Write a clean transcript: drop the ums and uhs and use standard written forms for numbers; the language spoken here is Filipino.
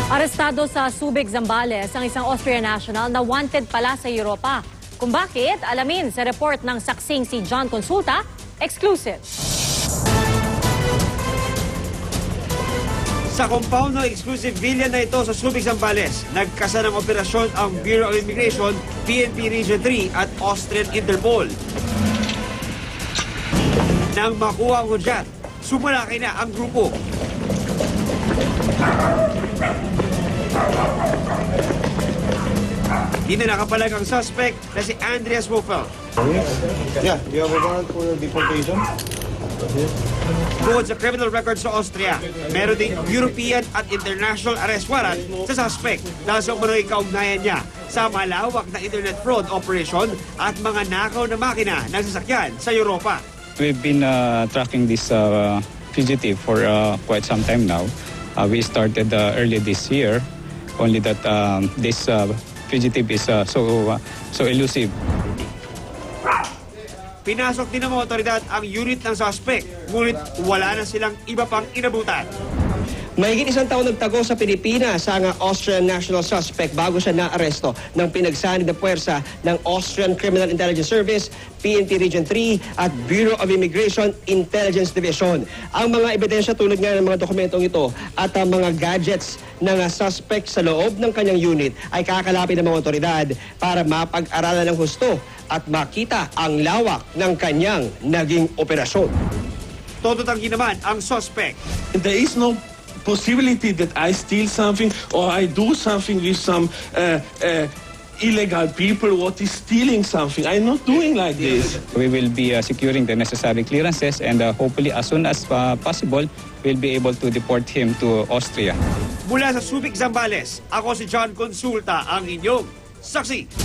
Arestado sa Subic, Zambales ang isang Austrian national na wanted pala sa Europa. Kung bakit, alamin sa report ng saksing si John Consulta, exclusive. Sa compound ng exclusive villa na ito sa Subic, Zambales, nagkasa ng operasyon ang Bureau of Immigration, PNP Region 3 at Austrian Interpol. Nang makuha ang hudyat, sumalaki na ang grupo. Di na nakapalag ang suspect na si Andreas Wofel. Yeah, you have a warrant for deportation? Bukod sa criminal record sa Austria, meron ding European at international arrest warrant sa suspect dahil sa umano'y kaugnayan niya sa malawak na internet fraud operation at mga nakaw na makina ng sasakyan sa Europa. We've been tracking this fugitive for quite some time now. We started early this year, only that this fugitive is so elusive. Pinasok din ng mga otoridad ang unit ng suspect, ngunit wala na silang iba pang inabutan. Mahigit isang taon nagtago sa Pilipinas ang Austrian national suspect bago siya naaresto ng pinagsanib na puwersa ng Austrian Criminal Intelligence Service, PNP Region 3 at Bureau of Immigration Intelligence Division. Ang mga ebidensya tulad nga ng mga dokumentong ito at ang mga gadgets ng suspect sa loob ng kanyang unit ay kakalapin ng mga otoridad para mapag-aralan ng husto at makita ang lawak ng kanyang naging operasyon. Tototanggi naman ang suspect. There is no possibility that I steal something or I do something with some illegal people what is stealing something. I'm not doing like this. We will be securing the necessary clearances and hopefully as soon as possible, we'll be able to deport him to Austria. Mula sa Subic, Zambales, ako si John Consulta, ang inyong saksi.